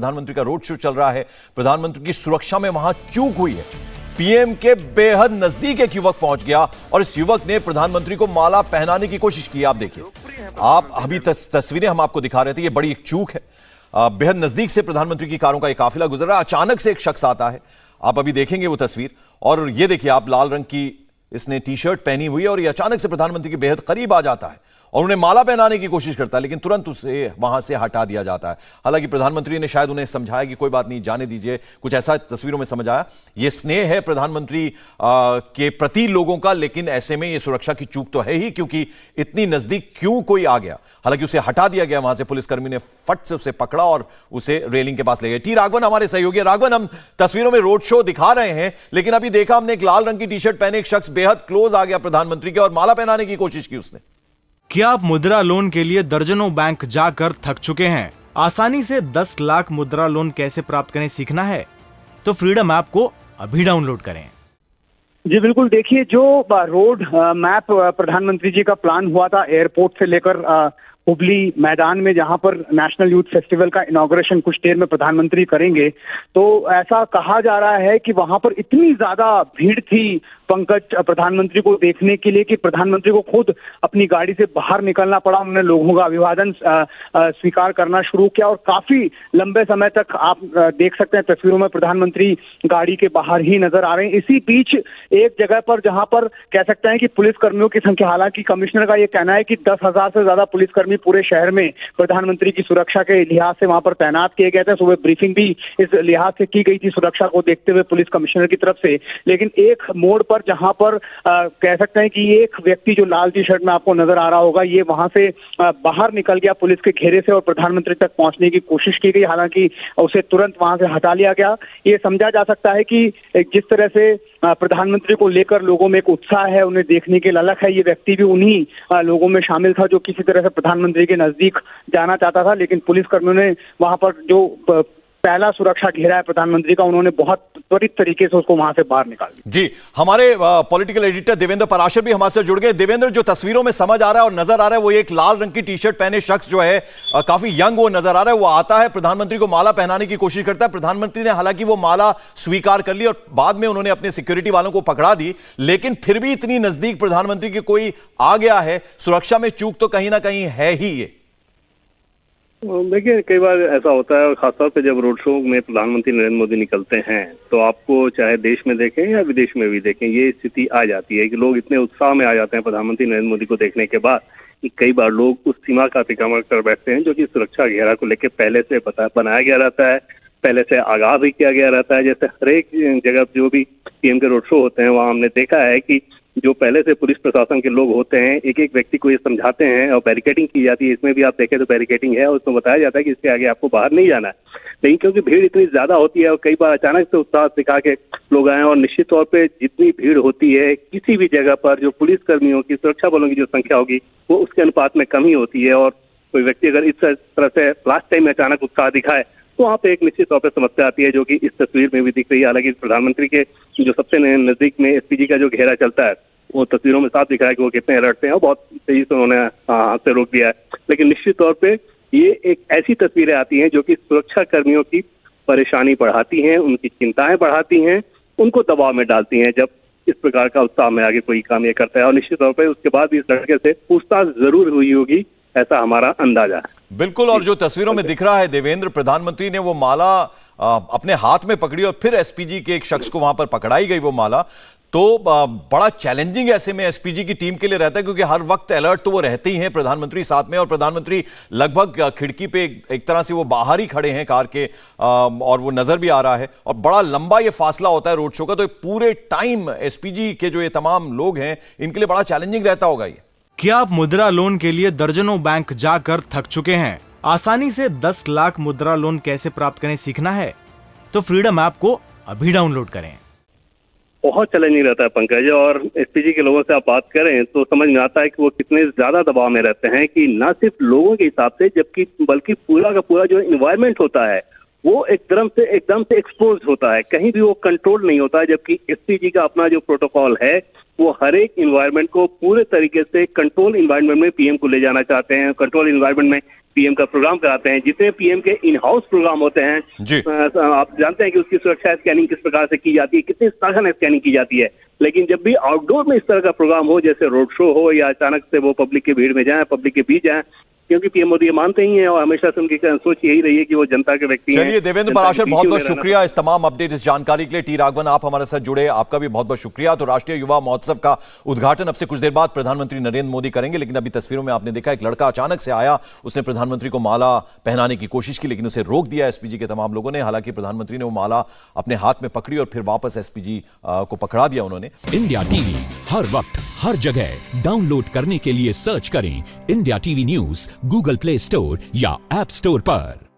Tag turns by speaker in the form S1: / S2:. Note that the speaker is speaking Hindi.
S1: प्रधानमंत्री का रोड शो चल रहा है, प्रधानमंत्री की सुरक्षा में वहां चूक हुई है। पीएम के बेहद नजदीक एक युवक पहुंच गया और इस युवक ने प्रधानमंत्री को माला पहनाने की कोशिश की। आप देखिए, आप अभी तस्वीरें हम आपको दिखा रहे थे, ये बड़ी एक चूक है। बेहद नजदीक से प्रधानमंत्री की कारों का एक काफिला गुजर रहा है, अचानक से एक शख्स आता है, आप अभी देखेंगे वो तस्वीर। और ये देखिए आप, लाल रंग की इसने टी शर्ट पहनी हुई है और ये अचानक से प्रधानमंत्री के बेहद करीब आ जाता है और उन्हें माला पहनाने की कोशिश करता है, लेकिन तुरंत उसे वहां से हटा दिया जाता है। हालांकि प्रधानमंत्री ने शायद उन्हें समझाया कि कोई बात नहीं, जाने दीजिए, कुछ ऐसा तस्वीरों में समझ आया। यह स्नेह है प्रधानमंत्री के प्रति लोगों का, लेकिन ऐसे में यह सुरक्षा की चूक तो है ही, क्योंकि इतनी नजदीक क्यों कोई आ गया। हालांकि उसे हटा दिया गया, वहां से पुलिसकर्मी ने फट से उसे पकड़ा और उसे रेलिंग के पास ले गए। टी राघवन हमारे सहयोगी। राघवन, हम तस्वीरों में रोड शो दिखा रहे हैं, लेकिन अभी देखा हमने एक लाल रंग की टी शर्ट पहने एक शख्स बेहद क्लोज आ गया प्रधानमंत्री के और माला पहनाने की कोशिश की उसने।
S2: क्या आप मुद्रा लोन के लिए दर्जनों बैंक जाकर थक चुके हैं? आसानी से 10 लाख मुद्रा लोन कैसे प्राप्त करें सीखना है तो फ्रीडम ऐप को अभी डाउनलोड करें।
S3: जी बिल्कुल, देखिए जो रोड मैप प्रधानमंत्री जी का प्लान हुआ था एयरपोर्ट से लेकर हुबली मैदान में, जहां पर नेशनल यूथ फेस्टिवल का इनॉग्रेशन कुछ देर में प्रधानमंत्री करेंगे, तो ऐसा कहा जा रहा है कि वहां पर इतनी ज्यादा भीड़ थी पंकज प्रधानमंत्री को देखने के लिए कि प्रधानमंत्री को खुद अपनी गाड़ी से बाहर निकलना पड़ा। उन्होंने लोगों का अभिवादन स्वीकार करना शुरू किया और काफी लंबे समय तक आप देख सकते हैं तस्वीरों में प्रधानमंत्री गाड़ी के बाहर ही नजर आ रहे हैं। इसी बीच एक जगह पर जहां पर कह सकते हैं कि पुलिसकर्मियों की संख्या, हालांकि कमिश्नर का यह कहना है कि 10,000 से ज्यादा पुलिसकर्मी पूरे शहर में प्रधानमंत्री की सुरक्षा के लिहाज से वहां पर तैनात किए गए थे। सुबह ब्रीफिंग भी इस लिहाज से की गई थी सुरक्षा को देखते हुए पुलिस कमिश्नर की तरफ से। लेकिन एक मोड़ पर जहां पर कह सकते हैं कि एक व्यक्ति जो लाल टी शर्ट में आपको नजर आ रहा होगा, ये वहां से बाहर निकल गया पुलिस के घेरे से और प्रधानमंत्री तक पहुंचने की कोशिश की गई। हालांकि उसे तुरंत वहां से हटा लिया गया। ये समझा जा सकता है कि जिस तरह से प्रधानमंत्री को लेकर लोगों में एक उत्साह है, उन्हें देखने की ललक है, ये व्यक्ति भी उन्हीं लोगों में शामिल था जो किसी तरह से प्रधानमंत्री के नजदीक जाना चाहता था। लेकिन पुलिसकर्मियों ने वहां पर जो पहला सुरक्षा घेरा है प्रधानमंत्री का, उन्होंने बहुत त्वरित तरीके से उसको वहां से बाहर निकाल दिया।
S1: जी, हमारे पॉलिटिकल एडिटर देवेंद्र पराशर भी हमारे साथ जुड़ गए। देवेंद्र, जो तस्वीरों में समझ आ रहा है और नजर आ रहा है, वो एक लाल रंग की टी शर्ट पहने शख्स जो है काफी यंग वो नजर आ रहा है, वो आता है प्रधानमंत्री को माला पहनाने की कोशिश करता है। प्रधानमंत्री ने हालांकि वो माला स्वीकार कर ली और बाद में उन्होंने अपने सिक्योरिटी वालों को पकड़ा दी, लेकिन फिर भी इतनी नजदीक प्रधानमंत्री के कोई आ गया है, सुरक्षा में चूक तो कहीं ना कहीं है ही। ये
S4: देखिए, कई बार ऐसा होता है और खासतौर पे जब रोड शो में प्रधानमंत्री नरेंद्र मोदी निकलते हैं तो आपको चाहे देश में देखें या विदेश में भी देखें, ये स्थिति आ जाती है कि लोग इतने उत्साह में आ जाते हैं प्रधानमंत्री नरेंद्र मोदी को देखने के बाद कि कई बार लोग उस सीमा का अतिक्रमण कर बैठते हैं जो कि सुरक्षा घेरा को लेकर पहले से बनाया गया रहता है, पहले से आगाह भी किया गया रहता है। जैसे हर एक जगह जो भी पीएम के रोड शो होते हैं वहाँ हमने देखा है कि जो पहले से पुलिस प्रशासन के लोग होते हैं एक एक व्यक्ति को ये समझाते हैं और बैरिकेडिंग की जाती है। इसमें भी आप देखें तो बैरिकेडिंग है और उसमें बताया जाता है कि इसके आगे आपको बाहर नहीं जाना है। लेकिन क्योंकि भीड़ इतनी ज्यादा होती है और कई बार अचानक से उत्साह दिखा के लोग आए, और निश्चित तौर पे जितनी भीड़ होती है किसी भी जगह पर जो पुलिस कर्मियों की, सुरक्षा बलों की जो संख्या होगी वो उसके अनुपात में कम ही होती है। और कोई व्यक्ति अगर इस तरह से लास्ट टाइम में अचानक उत्साह दिखाए तो वहाँ पे एक निश्चित तौर पर समस्या आती है, जो कि इस तस्वीर में भी दिख रही है। हालांकि प्रधानमंत्री के जो सबसे नजदीक में एसपीजी का जो घेरा चलता है वो तस्वीरों में साफ दिख रहा है कि वो कितने अलर्ट थे और बहुत तेजी से उन्होंने हाथ से रोक दिया है। लेकिन निश्चित तौर पे ये एक ऐसी तस्वीरें आती हैं जो कि सुरक्षा कर्मियों की परेशानी बढ़ाती हैं, उनकी चिंताएं बढ़ाती हैं, उनको दबाव में डालती हैं जब इस प्रकार का उत्साह में आगे कोई काम ये करता है। और निश्चित तौर पर उसके बाद भी इस लड़के से पूछताछ जरूर हुई होगी, ऐसा हमारा अंदाजा है।
S1: बिल्कुल, और जो तस्वीरों में दिख रहा है देवेंद्र, प्रधानमंत्री ने वो माला अपने हाथ में पकड़ी और फिर एसपीजी के एक शख्स को वहां पर पकड़ाई गई वो माला, तो बड़ा चैलेंजिंग ऐसे में एसपीजी की टीम के लिए रहता है, क्योंकि हर वक्त अलर्ट तो वो रहते ही हैं, प्रधानमंत्री साथ में, और प्रधानमंत्री लगभग खिड़की पे एक तरह से वो बाहर ही खड़े हैं कार के, और वो नजर भी आ रहा है, और बड़ा लंबा ये फासला होता है रोड शो का, तो पूरे टाइम एसपीजी के जो ये तमाम लोग हैं इनके लिए बड़ा चैलेंजिंग रहता होगा ये।
S2: क्या आप मुद्रा लोन के लिए दर्जनों बैंक जाकर थक चुके हैं? आसानी से 10 लाख मुद्रा लोन कैसे प्राप्त करें सीखना है तो फ्रीडम ऐप को अभी डाउनलोड करें।
S4: बहुत चैलेंजिंग रहता है पंकज, और एसपीजी के लोगों से आप बात करें तो समझ में आता है कि वो कितने ज्यादा दबाव में रहते हैं कि न सिर्फ लोगों के हिसाब से जबकि बल्कि पूरा का पूरा जो इन्वायरमेंट होता है वो एकदम से एक्सपोज होता है, कहीं भी वो कंट्रोल नहीं होता है। जबकि एसपीजी का अपना जो प्रोटोकॉल है वो हर एक इन्वायरमेंट को पूरे तरीके से कंट्रोल इन्वायरमेंट में पीएम को ले जाना चाहते हैं, कंट्रोल इन्वायरमेंट में पीएम का प्रोग्राम कराते हैं। जितने पीएम के इन हाउस प्रोग्राम होते हैं आप जानते हैं कि उसकी सुरक्षा स्कैनिंग किस प्रकार से की जाती है, कितनी सघन स्कैनिंग की जाती है। लेकिन जब भी आउटडोर में इस तरह का प्रोग्राम हो, जैसे रोड शो हो या अचानक से वो पब्लिक की भीड़ में जाए, पब्लिक के बीच जाए, क्योंकि पीएम मोदी ये मानते ही हैं और हमेशा से उनकी सोच यही रही है कि वो जनता के व्यक्ति हैं।
S1: चलिए देवेंद्र पराशर, बहुत बहुत शुक्रिया इस तमाम अपडेट, इस जानकारी के लिए। टी राघवन, आप हमारे साथ जुड़े, आपका भी बहुत बहुत शुक्रिया। तो राष्ट्रीय युवा महोत्सव का उद्घाटन अब से कुछ देर बाद प्रधानमंत्री नरेंद्र मोदी करेंगे, लेकिन अभी तस्वीरों में आपने देखा एक लड़का अचानक से आया, उसने प्रधानमंत्री को माला पहनाने की कोशिश की, लेकिन उसे रोक दिया एसपीजी के तमाम लोगों ने। हालांकि प्रधानमंत्री ने वो माला अपने हाथ में पकड़ी और फिर वापस एसपीजी को पकड़ा दिया उन्होंने।
S5: इंडिया टीवी हर वक्त हर जगह डाउनलोड करने के लिए सर्च करें India TV news Google play store या ऐप स्टोर पर।